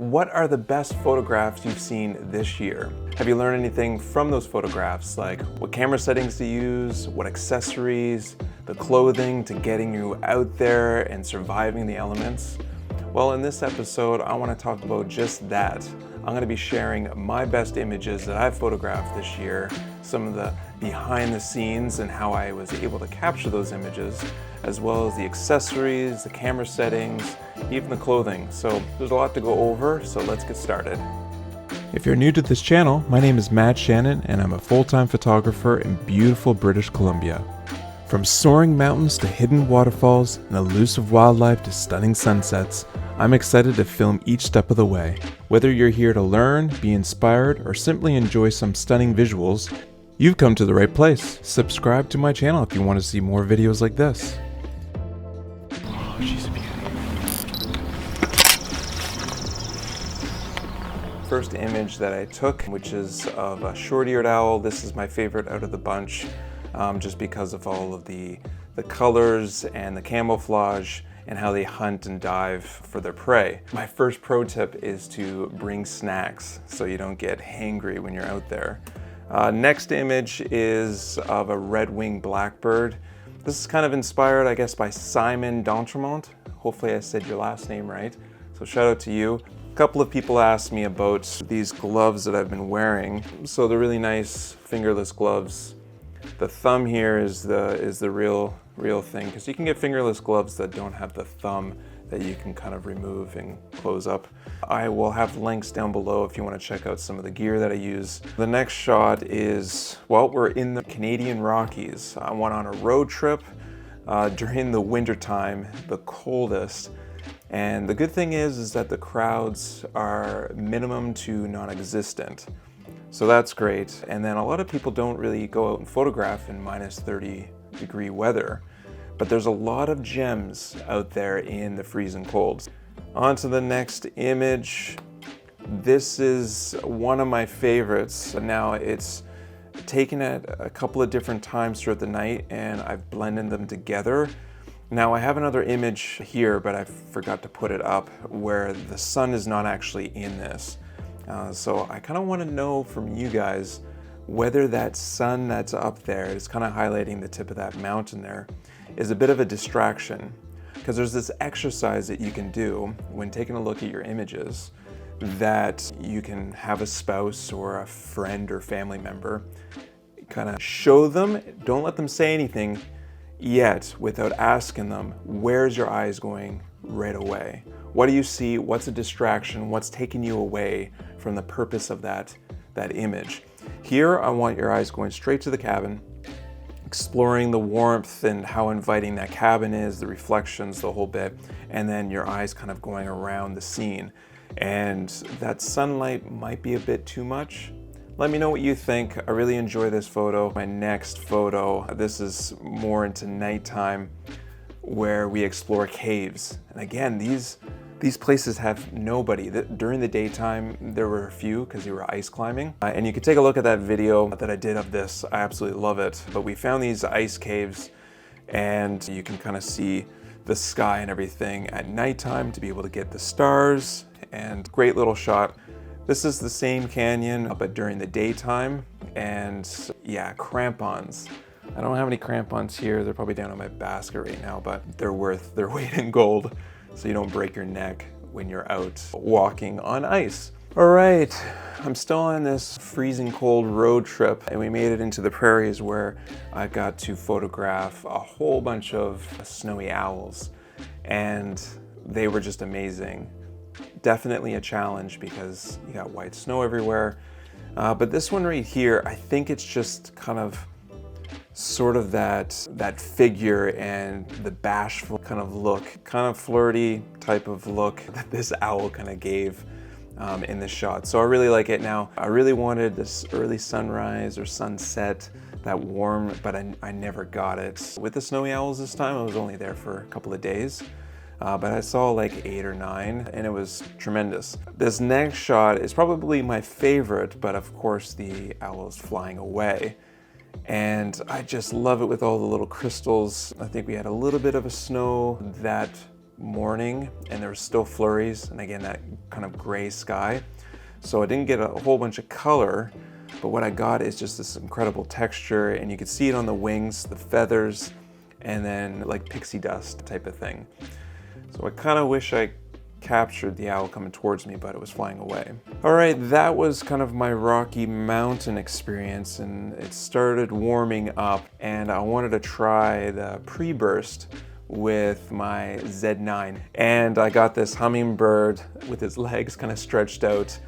What are the best photographs you've seen this year? Have you learned anything from those photographs, like what camera settings to use, what accessories, the clothing to getting you out there and surviving the elements? Well, in this episode, I want to talk about just that. I'm going to be sharing my best images that I've photographed this year, some of the behind the scenes and how I was able to capture those images, as well as the accessories, the camera settings, even the clothing. So there's a lot to go over, so let's get started. If you're new to this channel, my name is Shannon and I'm a full-time photographer in beautiful British Columbia. From soaring mountains to hidden waterfalls and elusive wildlife to stunning sunsets, I'm excited to film each step of the way. Whether you're here to learn, be inspired, or simply enjoy some stunning visuals, you've come to the right place. Subscribe to my channel if you want to see more videos like this. Oh, she's a beauty. First image that I took, which is of a short-eared owl. This is my favorite out of the bunch, just because of all of the colors and the camouflage and how they hunt and dive for their prey. My first pro tip is to bring snacks so you don't get hangry when you're out there. Next image is of a red-winged blackbird. This is kind of inspired, I guess, by Simon d'Entremont. Hopefully I said your last name right. So shout out to you. A couple of people asked me about these gloves that I've been wearing. So they're really nice fingerless gloves. The thumb here is the real thing, because you can get fingerless gloves that don't have the thumb that you can kind of remove and close up. I will have links down below if you want to check out some of the gear that I use. The next shot is, well, we're in the Canadian Rockies. I went on a road trip during the winter time, the coldest. And the good thing is that the crowds are minimum to non-existent. So that's great. And then a lot of people don't really go out and photograph in minus 30-degree weather, but there's a lot of gems out there in the freezing cold. On to the next image. This is one of my favorites. Now it's taken at a couple of different times throughout the night and I've blended them together. Now I have another image here, but I forgot to put it up, where the sun is not actually in this. So I kind of want to know from you guys whether that sun that's up there, it's kind of highlighting the tip of that mountain there, is a bit of a distraction. Because there's this exercise that you can do when taking a look at your images, that you can have a spouse or a friend or family member kind of show them, don't let them say anything yet without asking them, where's your eyes going right away? What do you see? What's a distraction? What's taking you away from the purpose of that image? Here, I want your eyes going straight to the cabin, exploring the warmth and how inviting that cabin is, the reflections, the whole bit, and then your eyes kind of going around the scene. And that sunlight might be a bit too much. Let me know what you think. I really enjoy this photo. My next photo, this is more into nighttime, where we explore caves. And again, these places have nobody. During the daytime, there were a few because you were ice climbing. And you can take a look at that video that I did of this. I absolutely love it. But we found these ice caves and you can kind of see the sky and everything at nighttime to be able to get the stars, and great little shot. This is the same canyon, but during the daytime. And yeah, crampons. I don't have any crampons here. They're probably down in my basket right now, but they're worth their weight in gold, so you don't break your neck when you're out walking on ice. All right, I'm still on this freezing cold road trip, and we made it into the prairies where I got to photograph a whole bunch of snowy owls, and they were just amazing. Definitely a challenge because you got white snow everywhere. But this one right here, I think it's just kind of sort of that figure and the bashful kind of look, kind of flirty type of look that this owl kind of gave in this shot. So I really like it. Now, I really wanted this early sunrise or sunset, that warm, but I never got it. With the snowy owls this time, I was only there for a couple of days. But I saw like 8 or 9 and it was tremendous. This next shot is probably my favorite, but of course the owl is flying away. And I just love it with all the little crystals. I think we had a little bit of a snow that morning and there was still flurries, and again, that kind of gray sky. So I didn't get a whole bunch of color, but what I got is just this incredible texture, and you could see it on the wings, the feathers, and then like pixie dust type of thing. So I kind of wish I captured the owl coming towards me, but it was flying away. All right, that was kind of my Rocky Mountain experience, and it started warming up, and I wanted to try the pre-burst with my Z9. And I got this Hummingbird with its legs kind of stretched out,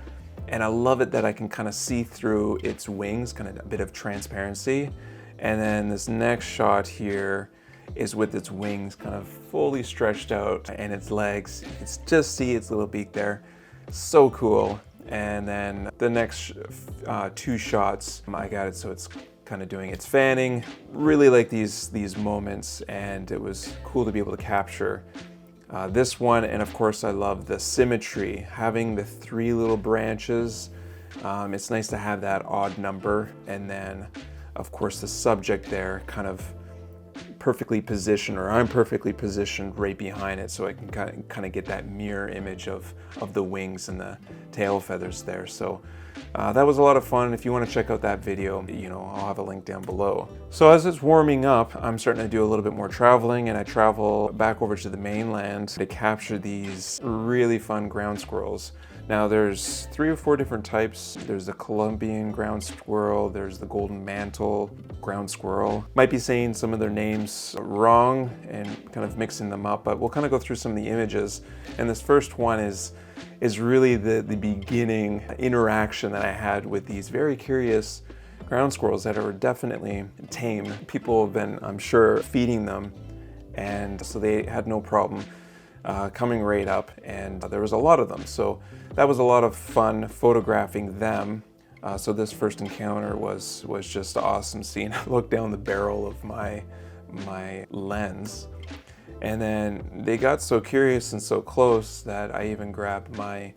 and I love it that I can kind of see through its wings, kind of a bit of transparency. And then this next shot here is with its wings kind of fully stretched out and its legs. You can just see its little beak there. So cool. And then the next two shots, I got it so it's kind of doing its fanning. Really like these moments, and it was cool to be able to capture this one. And of course, I love the symmetry, having the three little branches. It's nice to have that odd number, and then of course the subject there kind of perfectly positioned, or I'm perfectly positioned right behind it, so I can kind of get that mirror image of the wings and the tail feathers there. So that was a lot of fun. If you want to check out that video, I'll have a link down below. So as it's warming up, I'm starting to do a little bit more traveling, and I travel back over to the mainland to capture these really fun ground squirrels. Now there's 3 or 4 different types. There's the Colombian ground squirrel, there's the golden mantle ground squirrel. Might be saying some of their names wrong and kind of mixing them up, but we'll kind of go through some of the images. And this first one is really the beginning interaction that I had with these very curious ground squirrels that are definitely tame. People have been, I'm sure, feeding them, and so they had no problem coming right up, and there was a lot of them. So that was a lot of fun photographing them. So this first encounter was just awesome, seeing it look down the barrel of my lens. And then they got so curious and so close that I even grabbed my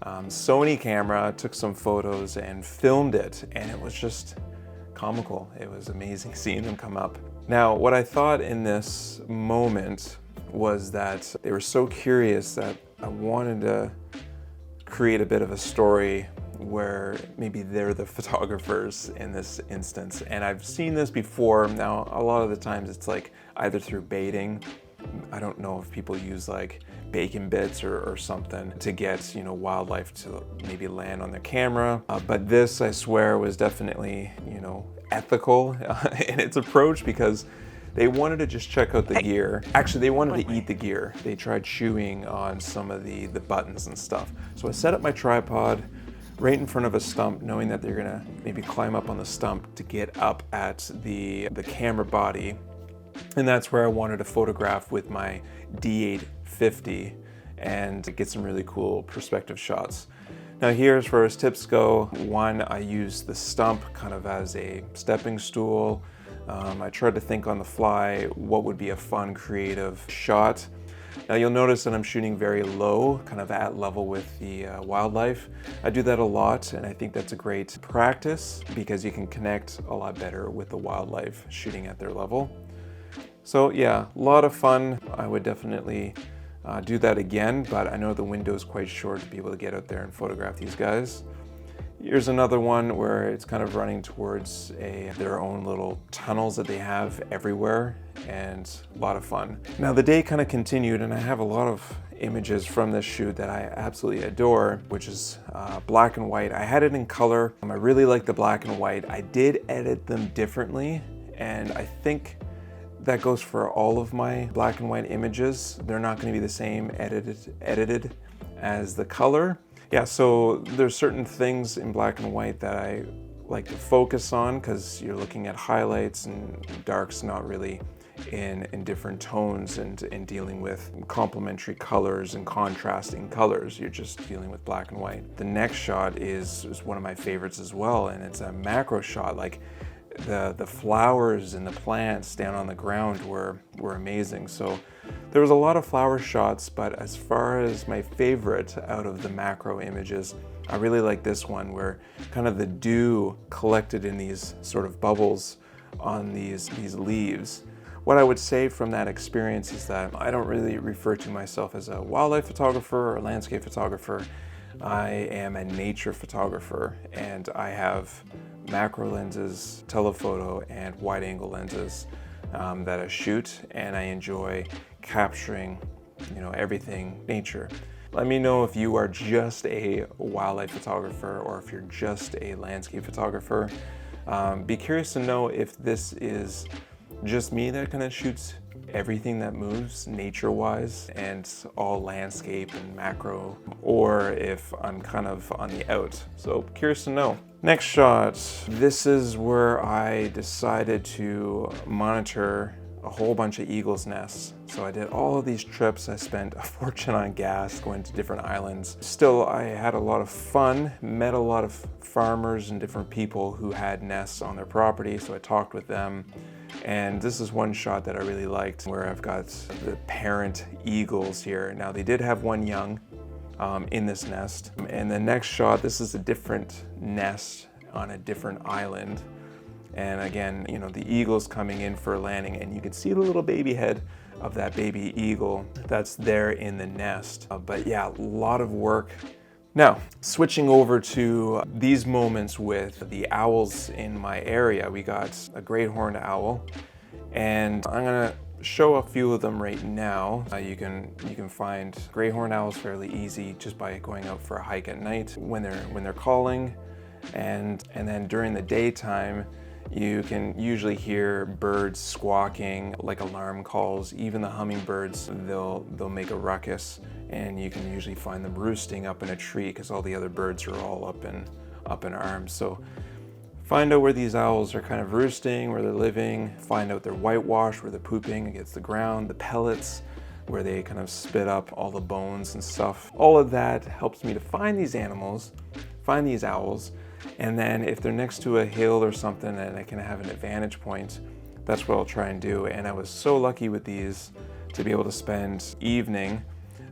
Sony camera, took some photos and filmed it, and it was just comical. It was amazing seeing them come up. Now, what I thought in this moment was that they were so curious that I wanted to create a bit of a story where maybe they're the photographers in this instance. And I've seen this before. Now, a lot of the times it's like either through baiting. I don't know if people use like bacon bits or something to get, wildlife to maybe land on their camera. But this, I swear, was definitely, ethical in its approach, because they wanted to just check out the gear. Actually, they wanted to eat the gear. They tried chewing on some of the buttons and stuff. So I set up my tripod right in front of a stump, knowing that they're gonna maybe climb up on the stump to get up at the camera body. And that's where I wanted to photograph with my D850 and get some really cool perspective shots. Now here, as far as tips go, one, I used the stump kind of as a stepping stool. I tried to think on the fly what would be a fun, creative shot. Now you'll notice that I'm shooting very low, kind of at level with the wildlife. I do that a lot, and I think that's a great practice because you can connect a lot better with the wildlife shooting at their level. So yeah, a lot of fun. I would definitely do that again, but I know the window is quite short to be able to get out there and photograph these guys. Here's another one where it's kind of running towards their own little tunnels that they have everywhere, and a lot of fun. Now the day kind of continued, and I have a lot of images from this shoot that I absolutely adore, which is black and white. I had it in color. I really like the black and white. I did edit them differently, and I think that goes for all of my black and white images. They're not going to be the same edited as the color. Yeah, so there's certain things in black and white that I like to focus on, because you're looking at highlights and darks, not really in different tones and dealing with complementary colors and contrasting colors. You're just dealing with black and white. The next shot is one of my favorites as well, and it's a macro shot. Like the flowers and the plants down on the ground were amazing. So there was a lot of flower shots, but as far as my favorite out of the macro images, I really like this one where kind of the dew collected in these sort of bubbles on these leaves what I would say from that experience is that I don't really refer to myself as a wildlife photographer or a landscape photographer. I am a nature photographer, and I have macro lenses, telephoto, and wide angle lenses that I shoot, and I enjoy capturing, everything nature. Let me know if you are just a wildlife photographer or if you're just a landscape photographer. Be curious to know if this is just me that kind of shoots everything that moves nature-wise and all landscape and macro, or if I'm kind of on the out. So curious to know. Next shot. This is where I decided to monitor a whole bunch of eagles' nests. So I did all of these trips. I spent a fortune on gas going to different islands. Still, I had a lot of fun, met a lot of farmers and different people who had nests on their property, so I talked with them. And this is one shot that I really liked, where I've got the parent eagles here. Now, they did have one young in this nest. And the next shot, this is a different nest on a different island. And again, the eagle's coming in for a landing, and you can see the little baby head of that baby eagle that's there in the nest. But yeah, a lot of work. Now, switching over to these moments with the owls in my area, we got a great horned owl, and I'm gonna show a few of them right now. You can find great horned owls fairly easy just by going out for a hike at night when they're calling, and then during the daytime, you can usually hear birds squawking like alarm calls. Even the hummingbirds, they'll make a ruckus, and you can usually find them roosting up in a tree because all the other birds are all up in arms. So find out where these owls are kind of roosting, where they're living, find out their whitewash, where they're pooping against the ground, the pellets, where they kind of spit up all the bones and stuff. All of that helps me to find these animals, find these owls, and then if they're next to a hill or something and I can have an advantage point, that's what I'll try and do. And I was so lucky with these to be able to spend evening.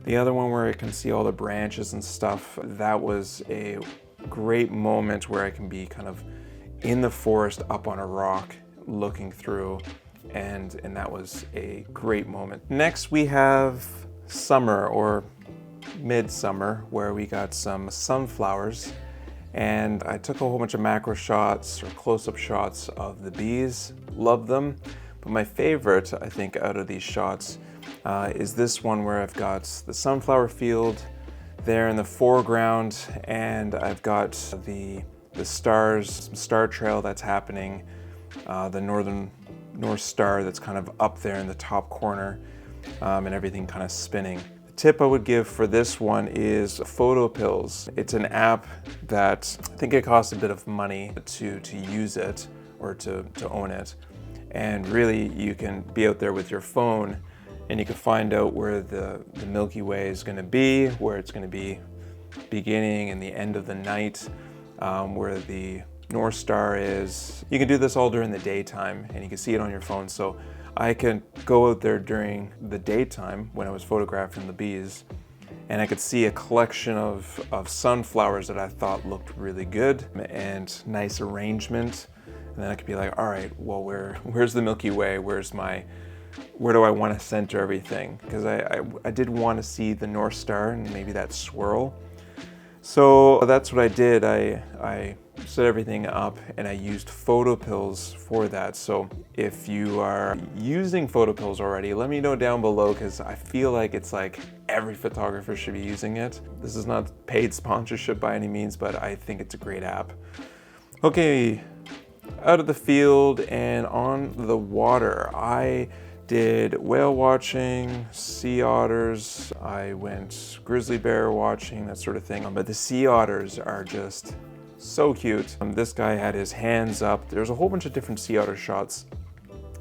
The other one where I can see all the branches and stuff, that was a great moment where I can be kind of in the forest up on a rock looking through, and that was a great moment. Next we have summer or midsummer, where we got some sunflowers. And I took a whole bunch of macro shots or close-up shots of the bees. Love them. But my favorite, I think, out of these shots is this one where I've got the sunflower field there in the foreground, and I've got the stars, star trail that's happening, the North Star that's kind of up there in the top corner, and everything kind of spinning. Tip I would give for this one is Photo Pills. It's an app that I think it costs a bit of money to use it or to own it. And really you can be out there with your phone and you can find out where the Milky Way is going to be, where it's going to be beginning and the end of the night, where the North Star is. You can do this all during the daytime and you can see it on your phone. So I could go out there during the daytime when I was photographing the bees, and I could see a collection of sunflowers that I thought looked really good and nice arrangement. And then I could be like, all right, well, where's the Milky Way? Where do I want to center everything? Because I did want to see the North Star and maybe that swirl. So that's what I did. I set everything up and I used Photo Pills for that. So if you are using Photo Pills already, let me know down below, because I feel like it's like every photographer should be using it. This is not paid sponsorship by any means, but I think it's a great app. Okay, out of the field and on the water, I did whale watching, sea otters, I went grizzly bear watching, that sort of thing. But the sea otters are just so cute. This guy had his hands up. There's a whole bunch of different sea otter shots.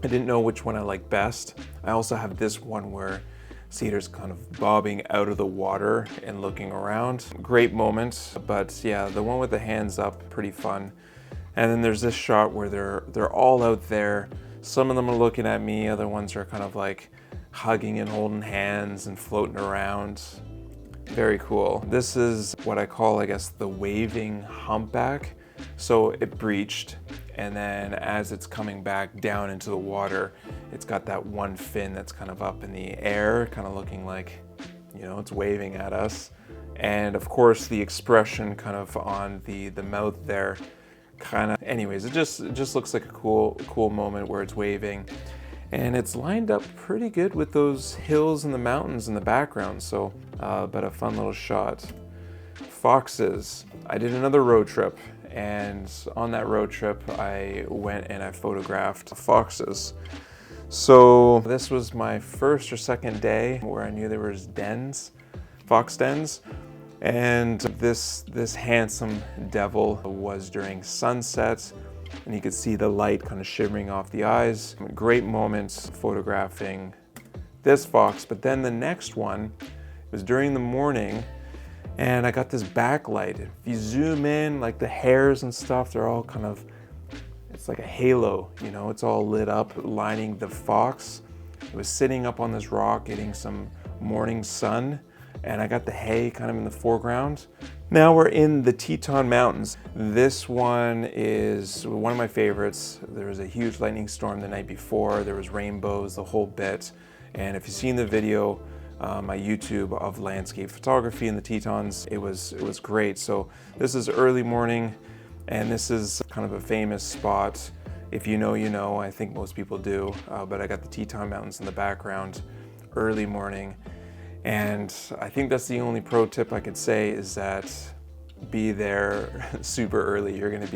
I didn't know which one I liked best. I also have this one where sea otter's kind of bobbing out of the water and looking around. Great moment, but yeah, the one with the hands up, pretty fun. And then there's this shot where they're all out there. Some of them are looking at me, other ones are kind of like hugging and holding hands and floating around. Very cool. This is what I call, I guess, the waving humpback. So it breached and then as it's coming back down into the water, it's got that one fin that's kind of up in the air, kind of looking like, you know, it's waving at us. And of course the expression kind of on the mouth there, kind of, anyways, it just looks like a cool moment where it's waving. And it's lined up pretty good with those hills and the mountains in the background, so but a fun little shot. Foxes. I did another road trip, and on that road trip I went and I photographed foxes. So this was my first or second day where I knew there was dens, fox dens, and this handsome devil was during sunset, and you could see the light kind of shimmering off the eyes. Great moments photographing this fox. But then the next one was during the morning, and I got this backlight. If you zoom in, like the hairs and stuff, they're all kind of, it's like a halo, you know, it's all lit up, lining the fox. It was sitting up on this rock getting some morning sun, and I got the hay kind of in the foreground. Now we're in the Teton Mountains. This one is one of my favorites. There was a huge lightning storm the night before. There was rainbows, the whole bit. And if you've seen the video, my YouTube of landscape photography in the Tetons, it was great. So this is early morning, and this is kind of a famous spot. If you know, you know. I think most people do. But I got the Teton Mountains in the background, early morning. And I think that's the only pro tip I could say, is that be there super early. You're gonna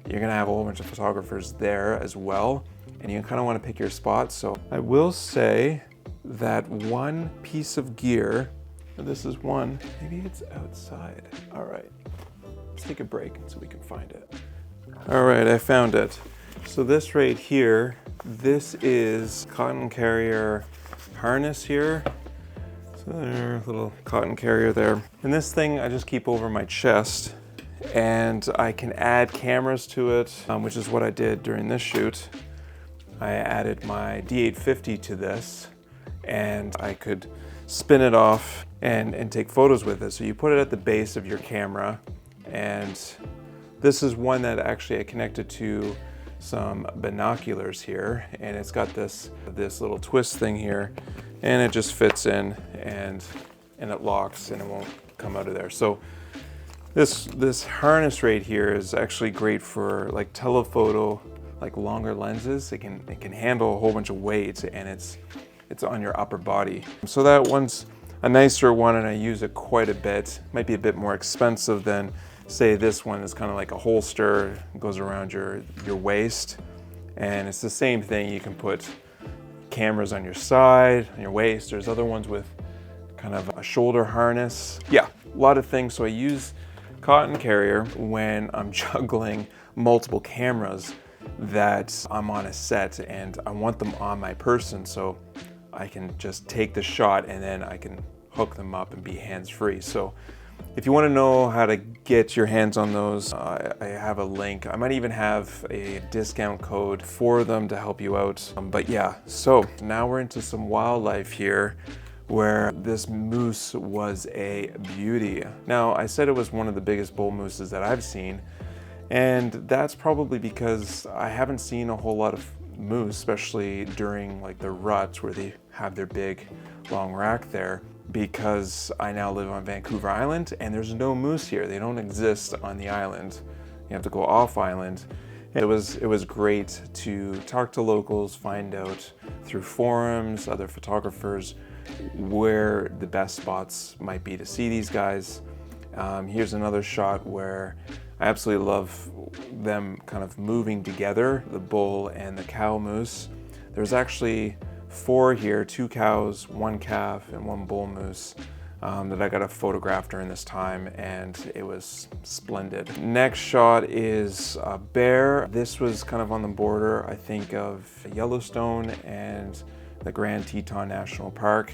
have a whole bunch of photographers there as well, and you kind of want to pick your spots. So I will say that one piece of gear, this is one, maybe it's outside. All right, let's take a break so we can find it. All right, I found it. So this right here, this is cotton carrier harness here. So there's a little cotton carrier there. And this thing I just keep over my chest, and I can add cameras to it, which is what I did during this shoot. I added my D850 to this, and I could spin it off and take photos with it. So you put it at the base of your camera, and this is one that actually I connected to some binoculars here, and it's got this little twist thing here, and it just fits in and it locks and it won't come out of there. So this harness right here is actually great for like telephoto, like longer lenses. It can handle a whole bunch of weight, and it's on your upper body. So that one's a nicer one, and I use it quite a bit. Might be a bit more expensive than, say, this one is kind of like a holster, goes around your waist, and it's the same thing. You can put cameras on your side, on your waist. There's other ones with kind of a shoulder harness. Yeah, a lot of things. So I use cotton carrier when I'm juggling multiple cameras that I'm on a set, and I want them on my person, so I can just take the shot and then I can hook them up and be hands-free. So if you want to know how to get your hands on those, I have a link. I might even have a discount code for them to help you out. But yeah, so now we're into some wildlife here, where this moose was a beauty. Now, I said it was one of the biggest bull mooses that I've seen, and that's probably because I haven't seen a whole lot of moose, especially during like the rut where they have their big long rack there, because I now live on Vancouver Island and there's no moose here. They don't exist on the island. You have to go off island. It was great to talk to locals, find out through forums, other photographers, where the best spots might be to see these guys. Here's another shot where I absolutely love them kind of moving together, the bull and the cow moose. There's actually 4 here, 2 cows, 1 calf, and 1 bull moose that I got a photograph during this time, and it was splendid. Next shot is a bear. This was kind of on the border, I think, of Yellowstone and the Grand Teton National Park,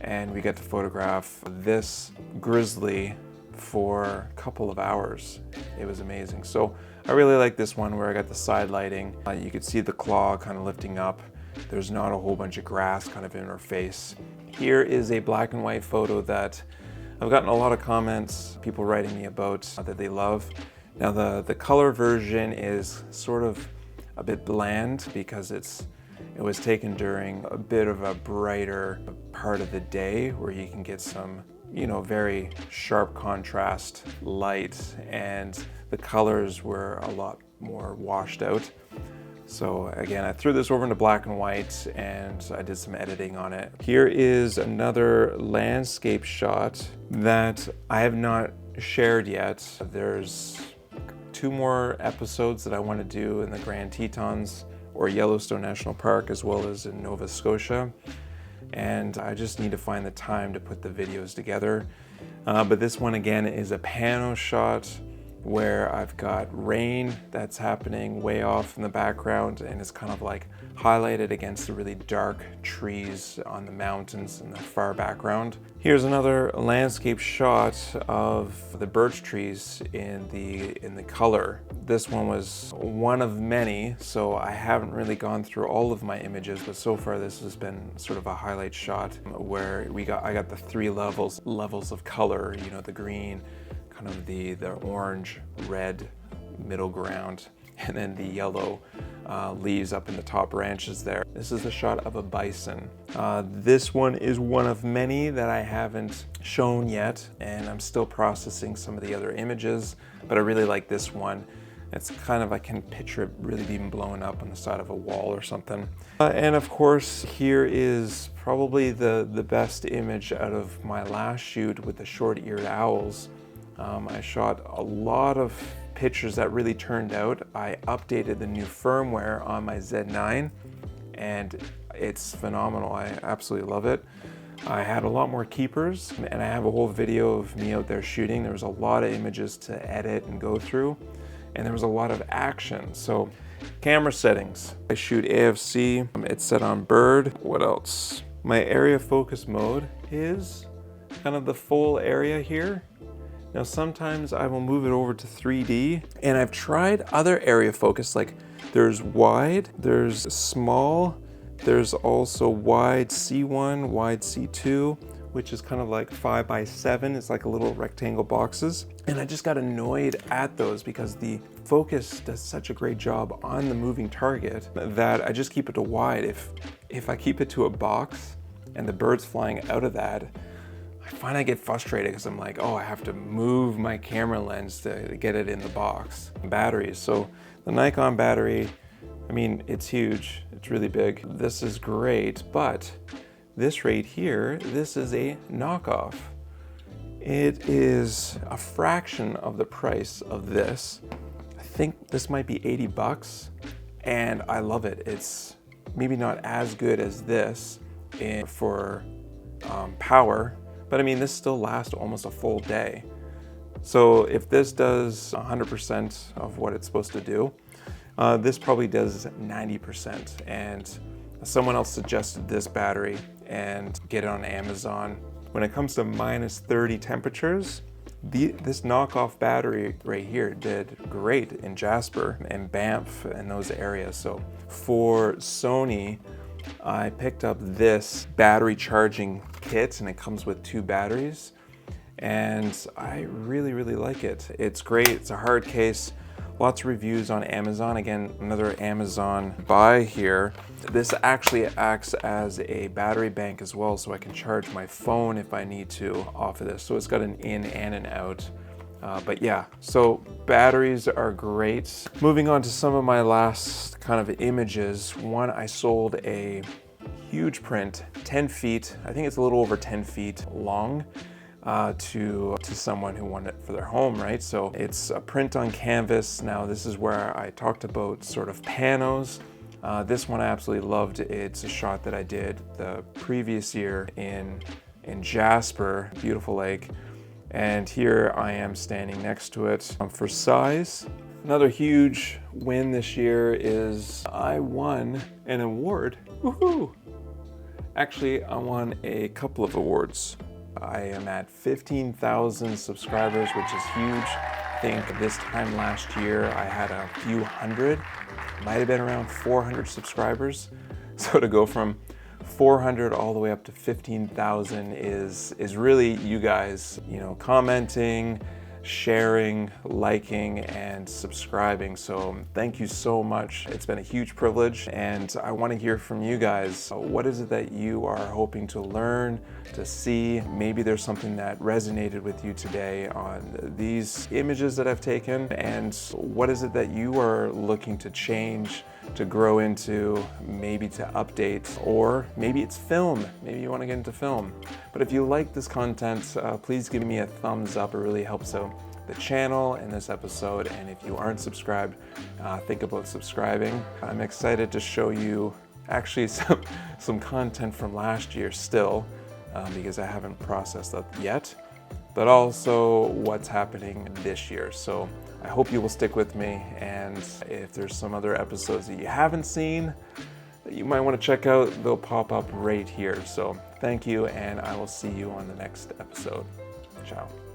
and we get to photograph this grizzly for a couple of hours. It was amazing. So I really like this one where I got the side lighting. You could see the claw kind of lifting up. There's not a whole bunch of grass kind of in her face. Here is a black and white photo that I've gotten a lot of comments, people writing me about that they love. Now the color version is sort of a bit bland because it was taken during a bit of a brighter part of the day where you can get some, very sharp contrast light, and the colors were a lot more washed out. So again, I threw this over into black and white and I did some editing on it. Here is another landscape shot that I have not shared yet. There's 2 more episodes that I want to do in the Grand Tetons or Yellowstone National Park, as well as in Nova Scotia. And I just need to find the time to put the videos together. But this one again is a pano shot where I've got rain that's happening way off in the background, and it's kind of like highlighted against the really dark trees on the mountains in the far background. Here's another landscape shot of the birch trees in the color. This one was one of many, so I haven't really gone through all of my images, but so far this has been sort of a highlight shot where I got the 3 levels of color, the green, kind of the orange, red middle ground, and then the yellow leaves up in the top branches there. This is a shot of a bison. This one is one of many that I haven't shown yet, and I'm still processing some of the other images, but I really like this one. It's kind of, I can picture it really being blown up on the side of a wall or something. And of course, here is probably the best image out of my last shoot with the short-eared owls. I shot a lot of pictures that really turned out. I updated the new firmware on my Z9 and it's phenomenal. I absolutely love it. I had a lot more keepers and I have a whole video of me out there shooting. There was a lot of images to edit and go through, and there was a lot of action. So camera settings, I shoot AFC, it's set on bird. What else? My area focus mode is kind of the full area here. Now sometimes I will move it over to 3D, and I've tried other area focus, like there's wide, there's small, there's also wide C1, wide C2, which is kind of like 5x7. It's like a little rectangle boxes. And I just got annoyed at those because the focus does such a great job on the moving target that I just keep it to wide. If I keep it to a box and the bird's flying out of that, I find I get frustrated because I'm like, oh, I have to move my camera lens to get it in the box. Batteries, so the Nikon battery, I mean, it's huge, it's really big. This is great, but this right here, this is a knockoff. It is a fraction of the price of this. I think this might be 80 bucks, and I love it. It's maybe not as good as this for power, but I mean, this still lasts almost a full day. So if this does 100% of what it's supposed to do, this probably does 90%. And someone else suggested this battery and get it on Amazon. When it comes to -30 temperatures, this knockoff battery right here did great in Jasper and Banff and those areas. So for Sony, I picked up this battery charging kit, and it comes with 2 batteries, and I really like it. It's great. It's a hard case. Lots of reviews on Amazon. Again, another Amazon buy here. This actually acts as a battery bank as well, so I can charge my phone if I need to off of this. So it's got an in and an out. But yeah, so batteries are great. Moving on to some of my last kind of images. One, I sold a huge print, 10 feet, I think it's a little over 10 feet long, to someone who wanted it for their home, right? So it's a print on canvas. Now this is where I talked about sort of panos. This one I absolutely loved. It's a shot that I did the previous year in Jasper, beautiful lake. And here I am standing next to it. For size, another huge win this year is I won an award. Woohoo! Actually, I won a couple of awards. I am at 15,000 subscribers, which is huge. I think this time last year I had a few hundred, might have been around 400 subscribers. So to go from 400 all the way up to 15,000 is really you guys, commenting, sharing, liking, and subscribing. So thank you so much. It's been a huge privilege, and I want to hear from you guys. What is it that you are hoping to learn, to see? Maybe there's something that resonated with you today on these images that I've taken, and what is it that you are looking to change, to grow into, maybe to update, or maybe it's film. Maybe you want to get into film. But if you like this content, please give me a thumbs up. It really helps out the channel and this episode. And if you aren't subscribed, think about subscribing. I'm excited to show you actually some content from last year still, because I haven't processed that yet, but also what's happening this year. So I hope you will stick with me, and if there's some other episodes that you haven't seen that you might want to check out, they'll pop up right here. So thank you, and I will see you on the next episode. Ciao.